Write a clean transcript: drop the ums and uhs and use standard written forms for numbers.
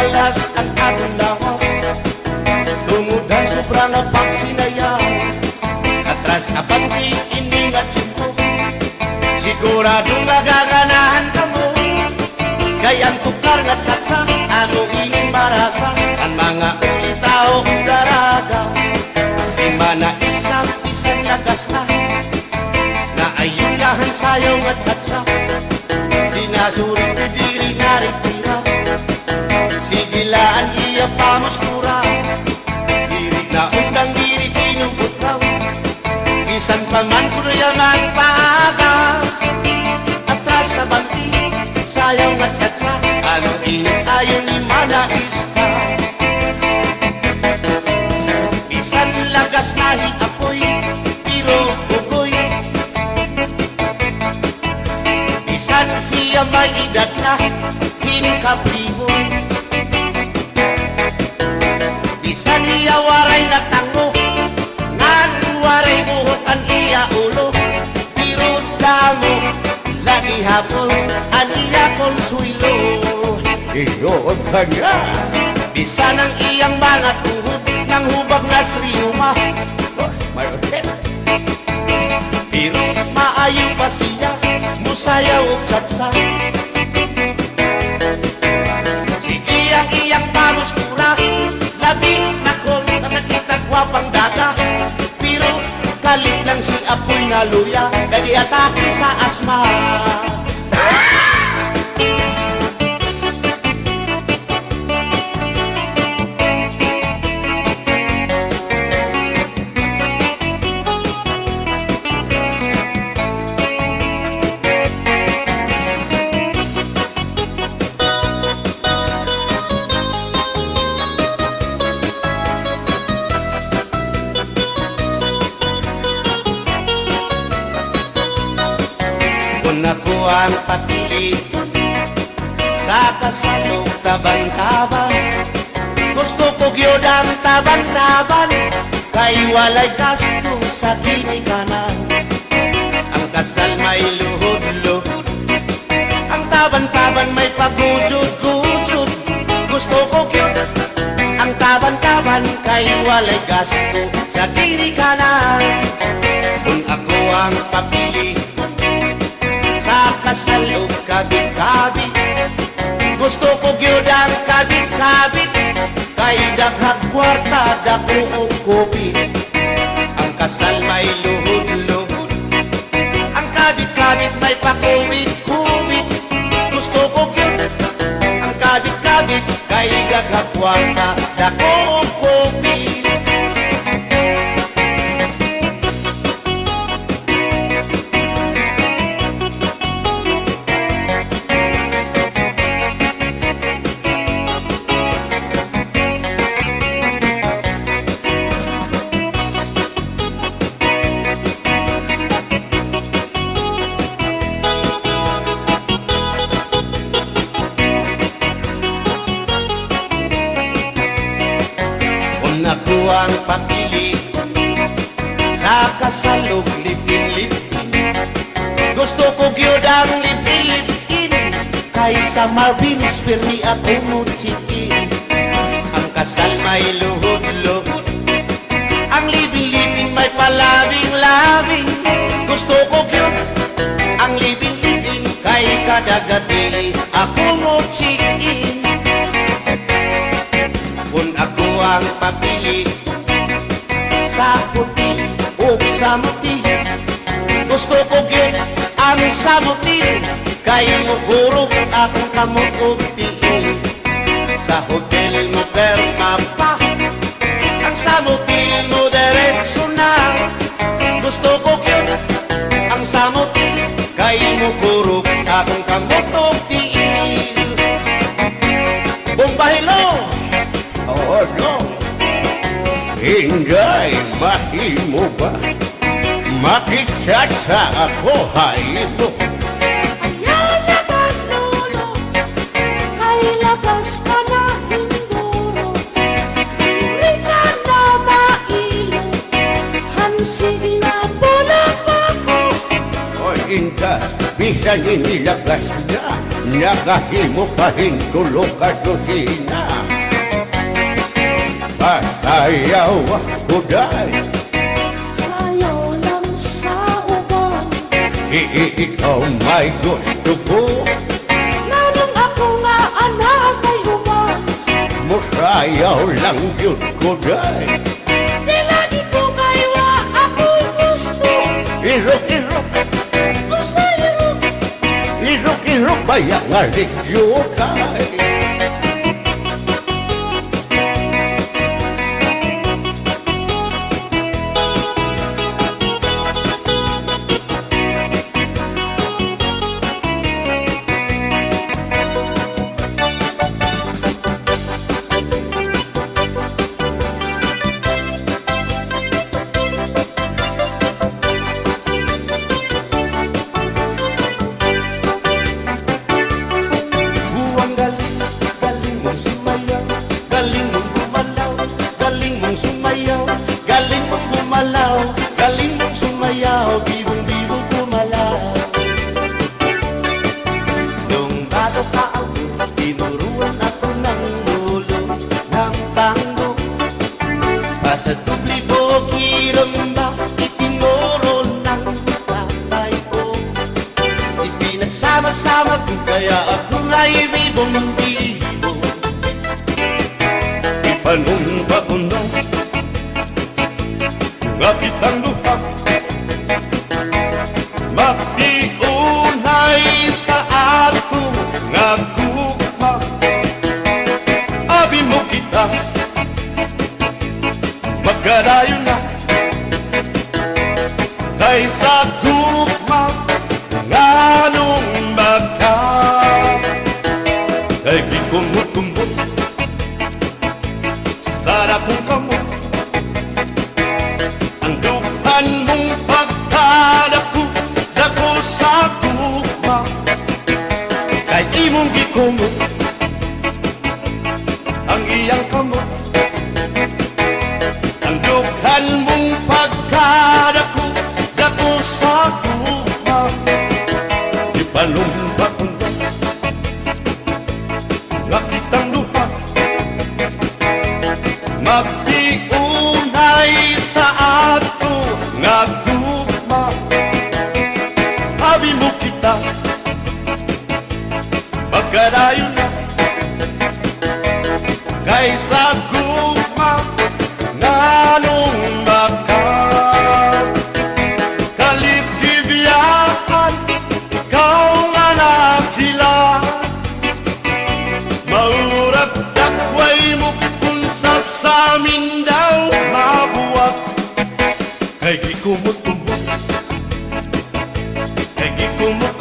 balas ang aking lawas. Tumudan sobrang pagsinayang, atras abanti iningat ko. Siguradong nagaganahan ka mo, kayang tukar nga tsatsa, ano ining marasa, ang mga ulitao daragaw. Di manais kang isang lagas na, na ayun lahan sayaw nga tsatsa. Di nasuring di diri naritira, sigilaan iya pamustura. Diri na undang diri pinubutaw, isan paman kuno yaman paaga. Atras sa banti, sayaw nga tsatsa, ano init ayon ni manais ka. Bisan lagas nahi apoy, pero ugoy. Bisan hiya may edad na, hinkapriboy. Bisan hiya waray na tango, ngan waray buhok ang iya ulo. Pero damo, lagi hapon, ang iya konsuelo. Iyon ka nga. Bisan ang iyang mga tuhod, nang hubag na sriyuma. Pero maayo pa siya, musayaw o tsatsa. Sige ang iyang pamustura, labi na kong nakakita gwapang daga. Pero kalit lang si apoy na luya, kagi atake sa asma. Kung ako ang papili sa kasalog taban-taban, gusto ko gyud ang taban-taban, kay walay gasto sa kinikanan. Ang kasal may luhod-luhod, ang taban-taban may pagujud-gujud. Gusto ko gyud ang taban-taban, kay walay gasto sa kinikanan. Kung ako ang papili sa kasalog kabit-kabit, gusto ko gyud ang kabit-kabit, kay daghang kwarta dako og kopi. Ang kasal may luhod-luhod, ang kabit-kabit may pakubit-kubit. Gusto ko gyud ang kabit-kabit, kay daghang kwarta dako og kopi. Ako ang papili sa kasalog lipin-lipin, gusto ko gyud ang lipin-lipin, kaysa Marvin's Permi ako muchikin. Ang kasal may luhod-luhod, ang lipin-lipin may palabing-labing. Gusto ko gyud ang lipin-lipin, kay kada gabi ako muchikin. Kung ako ang papili sa puti o sa muti, gusto ko gyud ang samuti, kay mugurog akong kamot og tiil. Sa hotel mo perma pa, ang samuti mo diretso na. Gusto ko gyud ang samuti, kay mugurog akong kamot og tiil. Bumbahilo! Oh no. Hinday, mahimo ba? Makichat sa ako, haylo. Ayaw na kanolo, ay labas ka na hinduro. Hindi ka na mailo, hansig na bulang ako. O inka, bisan inilagas na, nakahimo pa hintulog ka susina. Ayaw ako day Sayaw lang sa uban Ikaw may gusto ko Nanong ako nga anak ay human Musayaw lang yun ko day Di lagi ko kaywa ako'y gusto Irok, irok, Usa irok irok, irok Bayang alik yun kay Buwang galing, galing mong sumayaw Galing mong gumalaw, galing mong sumayaw Galing mong gumalaw, galing mong sumayaw Bibong-bibo gumalaw Nung bago pa ako, tinuruan ako ng lolo ng tango Basta tubli bukiramba, itinuro ng tatay ko Ipinagsama-sama ko kaya ako nga'y bibong-bibo Ipanumpa ko na nga kitang lupa Magtiunay sa ato nga gugma Abi mo kita magkadayon na Kaysa gugma nganong magka Kay gikumot-kumot Sara kong kamot Ang dukan mong pagkadako Dako sa gugma Kay imong gikumot Ang iyang kamot Ang dukan mong pagkadako Dako sa gugma Ipalumpa ko na Nga kitang lupa Magtiunay sa ato nga gugma Abi mo kita magkadayon na Kaysa gugma nganong maka Kalitibiyakan ikaw nga nakilan Maurat dakway mo kung sa amin daw mabuwag Kay gikumot-kumot Kay gikumot